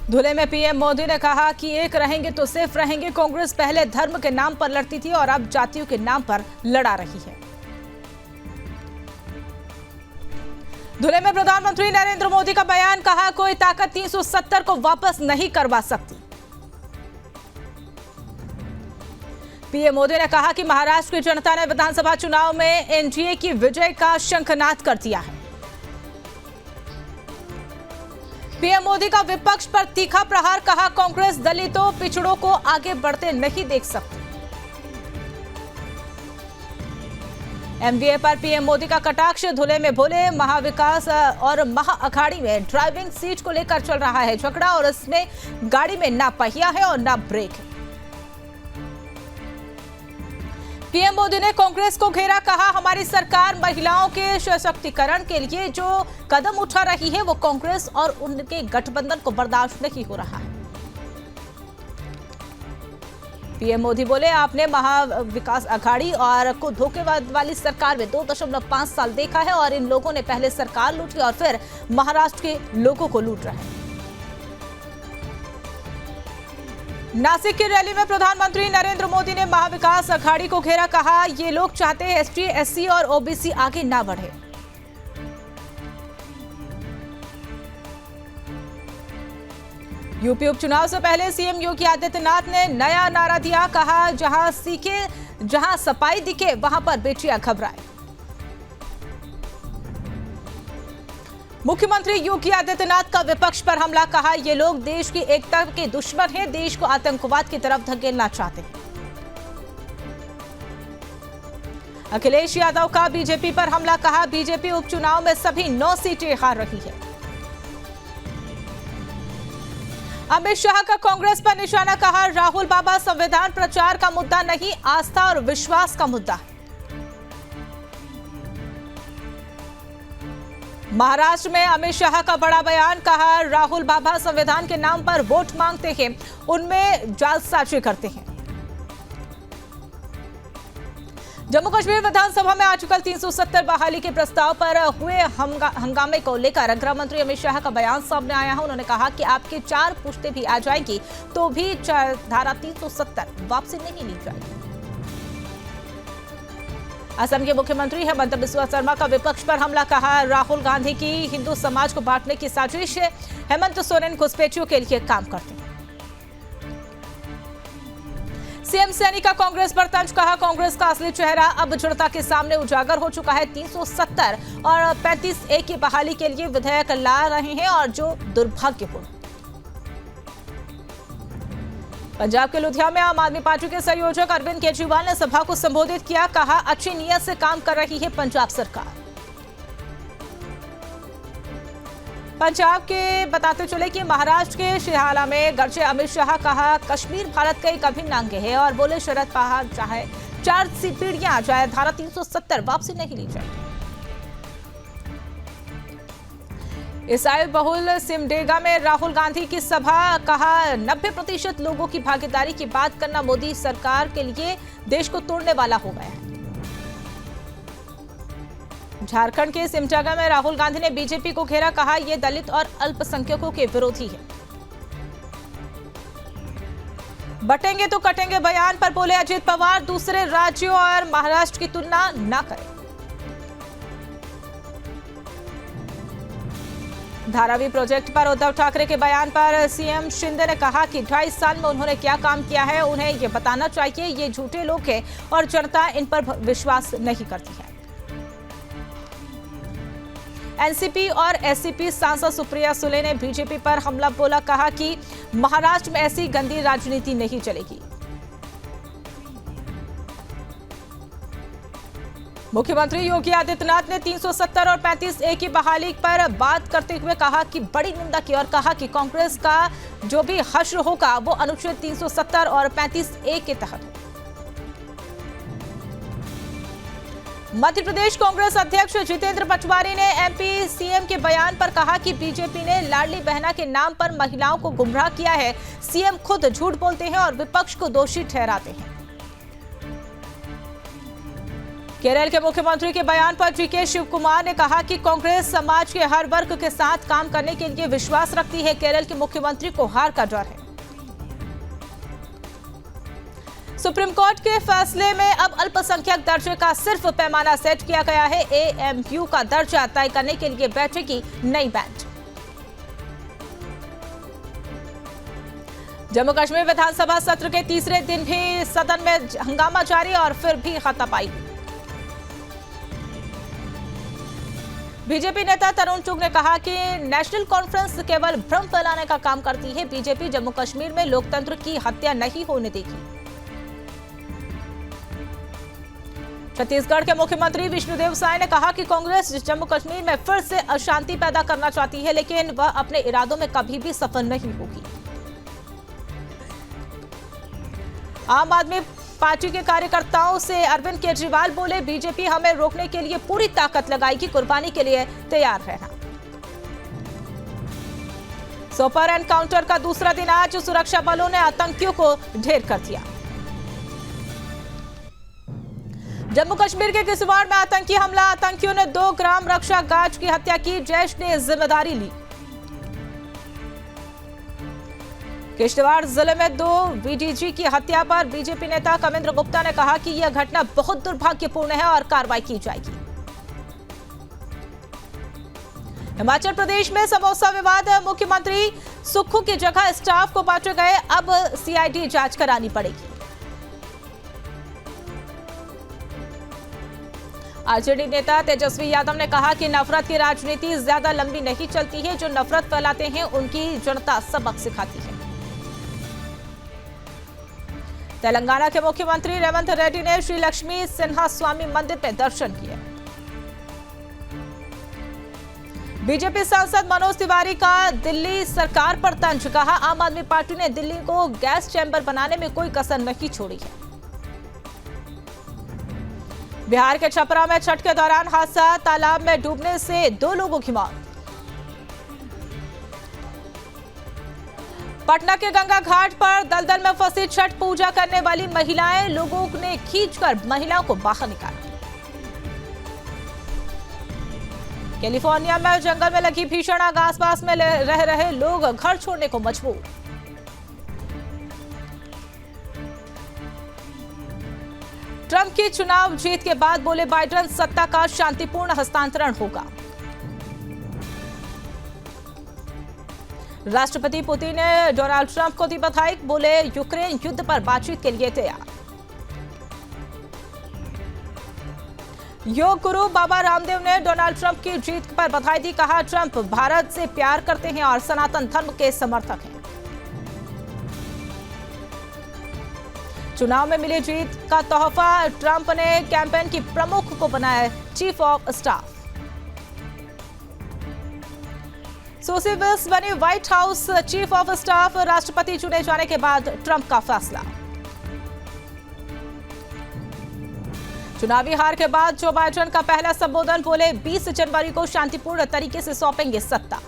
धुले में पीएम मोदी ने कहा कि एक रहेंगे तो सिर्फ रहेंगे। कांग्रेस पहले धर्म के नाम पर लड़ती थी और अब जातियों के नाम पर लड़ा रही है। धुले में प्रधानमंत्री नरेंद्र मोदी का बयान, कहा कोई ताकत 370 को वापस नहीं करवा सकती। पीएम मोदी ने कहा कि महाराष्ट्र की जनता ने विधानसभा चुनाव में एनडीए की विजय का शंखनाद कर दिया है। पीएम मोदी का विपक्ष पर तीखा प्रहार, कहा कांग्रेस दलितों पिछड़ों को आगे बढ़ते नहीं देख सकती। एमडीए पर पीएम मोदी का कटाक्ष, धुले में बोले महाविकास और महाअखाड़ी में ड्राइविंग सीट को लेकर चल रहा है झगड़ा और इसमें गाड़ी में ना पहिया है और ना ब्रेक है। पीएम मोदी ने कांग्रेस को घेरा, कहा हमारी सरकार महिलाओं के सशक्तिकरण के लिए जो कदम उठा रही है वो कांग्रेस और उनके गठबंधन को बर्दाश्त नहीं हो रहा है। पीएम मोदी बोले आपने महाविकास अघाड़ी और को धोखेबाज वाली सरकार में 2.5 साल देखा है और इन लोगों ने पहले सरकार लूटी और फिर महाराष्ट्र के लोगों को लूट रहे हैं। नासिक की रैली में प्रधानमंत्री नरेंद्र मोदी ने महाविकास अघाड़ी को घेरा, कहा ये लोग चाहते हैं एसटी, एससी और ओबीसी आगे ना बढ़े। यूपी उपचुनाव से पहले सीएम योगी आदित्यनाथ ने नया नारा दिया, कहा जहां सफाई दिखे वहां पर बेटियां घबराए। मुख्यमंत्री योगी आदित्यनाथ का विपक्ष पर हमला, कहा ये लोग देश की एकता के दुश्मन हैं, देश को आतंकवाद की तरफ धकेलना चाहते हैं। अखिलेश यादव का बीजेपी पर हमला, कहा बीजेपी उपचुनाव में सभी 9 सीटें हार रही है। अमित शाह का कांग्रेस पर निशाना, कहा राहुल बाबा संविधान प्रचार का मुद्दा नहीं, आस्था और विश्वास का मुद्दा है। महाराष्ट्र में अमित शाह का बड़ा बयान, कहा राहुल बाबा संविधान के नाम पर वोट मांगते हैं, उनमें जालसाजी करते हैं। जम्मू कश्मीर विधानसभा में आर्टिकल 370 बहाली के प्रस्ताव पर हुए हंगामे को लेकर गृह मंत्री अमित शाह का बयान सामने आया है। उन्होंने कहा कि आपकी 4 पुश्तें भी आ जाएंगी तो भी धारा 370 वापसी नहीं ली जाएगी। असम के मुख्यमंत्री हेमंत बिस्वा शर्मा का विपक्ष पर हमला, कहा राहुल गांधी की हिंदू समाज को बांटने की साजिश है, हेमंत सोरेन घुसपैठियों के लिए काम करते हैं। सीएम सैनी का कांग्रेस पर तंज, कहा कांग्रेस का असली चेहरा अब जनता के सामने उजागर हो चुका है। 370 और 35A की बहाली के लिए विधेयक ला रहे हैं और जो दुर्भाग्यपूर्ण। पंजाब के लुधियाना में आम आदमी पार्टी के संयोजक अरविंद केजरीवाल ने सभा को संबोधित किया, कहा अच्छी नीयत से काम कर रही है पंजाब सरकार। पंजाब के बताते चले कि महाराष्ट्र के शिहाला में गरजे अमित शाह, कहा कश्मीर भारत का एक अभिन्न अंग है और बोले शरद पवार चाहे 4 पीढ़ियां आ जाए, धारा 370 वापसी नहीं ली जाए। ईसाई बहुल सिमडेगा में राहुल गांधी की सभा, कहा 90% लोगों की भागीदारी की बात करना मोदी सरकार के लिए देश को तोड़ने वाला हो गया है। झारखंड के सिमडेगा में राहुल गांधी ने बीजेपी को घेरा, कहा यह दलित और अल्पसंख्यकों के विरोधी है। बटेंगे तो कटेंगे बयान पर बोले अजित पवार, दूसरे राज्यों और महाराष्ट्र की तुलना न करें। धारावी प्रोजेक्ट पर उद्धव ठाकरे के बयान पर सीएम शिंदे ने कहा कि 2.5 साल में उन्होंने क्या काम किया है उन्हें ये बताना चाहिए, ये झूठे लोग हैं और जनता इन पर विश्वास नहीं करती है। एनसीपी और एससीपी सांसद सुप्रिया सुले ने बीजेपी पर हमला बोला, कहा कि महाराष्ट्र में ऐसी गंदी राजनीति नहीं चलेगी। मुख्यमंत्री योगी आदित्यनाथ ने 370 और 35A की बहाली पर बात करते हुए कहा कि बड़ी निंदा की और कहा कि कांग्रेस का जो भी हश्र होगा वो अनुच्छेद 370 और 35A के तहत हो। मध्य प्रदेश कांग्रेस अध्यक्ष जितेंद्र पटवारी ने एमपी सीएम के बयान पर कहा कि बीजेपी ने लाडली बहना के नाम पर महिलाओं को गुमराह किया है। सीएम खुद झूठ बोलते हैं और विपक्ष को दोषी ठहराते हैं। केरल के मुख्यमंत्री के बयान पर डीके शिव कुमार ने कहा कि कांग्रेस समाज के हर वर्ग के साथ काम करने के लिए विश्वास रखती है। केरल के मुख्यमंत्री को हार का डर है। सुप्रीम कोर्ट के फैसले में अब अल्पसंख्यक दर्जे का सिर्फ पैमाना सेट किया गया है। एएमयू का दर्जा तय करने के लिए बैठेगी नई बेंच। जम्मू कश्मीर विधानसभा सत्र के तीसरे दिन भी सदन में हंगामा जारी और फिर भी हाथापाई। बीजेपी नेता तरुण चुग ने कहा कि नेशनल कॉन्फ्रेंस केवल भ्रम फैलाने का काम करती है। बीजेपी जम्मू कश्मीर में लोकतंत्र की हत्या नहीं होने देगी। छत्तीसगढ़ के मुख्यमंत्री विष्णुदेव साय ने कहा कि कांग्रेस जम्मू कश्मीर में फिर से अशांति पैदा करना चाहती है, लेकिन वह अपने इरादों में कभी भी सफल नहीं होगी। आम आदमी पार्टी के कार्यकर्ताओं से अरविंद केजरीवाल बोले, बीजेपी हमें रोकने के लिए पूरी ताकत लगाएगी, कुर्बानी के लिए तैयार रहना। सोपर एनकाउंटर का दूसरा दिन आज सुरक्षा बलों ने आतंकियों को ढेर कर दिया। जम्मू कश्मीर के किश्तवाड़ में आतंकी हमला। आतंकियों ने 2 ग्राम रक्षा गार्ड की हत्या की। जैश ने जिम्मेदारी ली। किश्तवाड़ जिले में 2 वीडीजी की हत्या पर बीजेपी नेता कमेंद्र गुप्ता ने कहा कि यह घटना बहुत दुर्भाग्यपूर्ण है और कार्रवाई की जाएगी। हिमाचल प्रदेश में समोसा विवाद। मुख्यमंत्री सुक्खू की जगह स्टाफ को बांटे गए। अब सीआईडी जांच करानी पड़ेगी। आरजेडी नेता तेजस्वी यादव ने कहा कि नफरत की राजनीति ज्यादा लंबी नहीं चलती है। जो नफरत फैलाते हैं उनकी जनता सबक सिखाती है। तेलंगाना के मुख्यमंत्री रेवंत रेड्डी ने श्री लक्ष्मी सिन्हा स्वामी मंदिर में दर्शन किए। बीजेपी सांसद मनोज तिवारी का दिल्ली सरकार पर तंज। कहा, आम आदमी पार्टी ने दिल्ली को गैस चैम्बर बनाने में कोई कसर नहीं छोड़ी है। बिहार के छपरा में छठ के दौरान हादसा। तालाब में डूबने से 2 लोगों की मौत। पटना के गंगा घाट पर दलदल में फंसी छठ पूजा करने वाली महिलाएं। लोगों ने खींचकर महिलाओं को बाहर निकाला। कैलिफोर्निया में जंगल में लगी भीषण आग। आसपास में रह रहे लोग घर छोड़ने को मजबूर। ट्रंप की चुनाव जीत के बाद बोले बाइडेन, सत्ता का शांतिपूर्ण हस्तांतरण होगा। राष्ट्रपति पुतिन ने डोनाल्ड ट्रंप को दी बधाई। बोले, यूक्रेन युद्ध पर बातचीत के लिए तैयार। योग गुरु बाबा रामदेव ने डोनाल्ड ट्रंप की जीत पर बधाई दी। कहा, ट्रंप भारत से प्यार करते हैं और सनातन धर्म के समर्थक हैं। चुनाव में मिली जीत का तोहफा। ट्रंप ने कैंपेन की प्रमुख को बनाया chief of staff. Susie Wiles बनी White House chief of staff. राष्ट्रपति चुने जाने के बाद ट्रंप का फैसला। चुनावी हार के बाद जो बाइडेन का पहला संबोधन। बोले, 20 जनवरी को शांतिपूर्ण तरीके से सौंपेंगे सत्ता।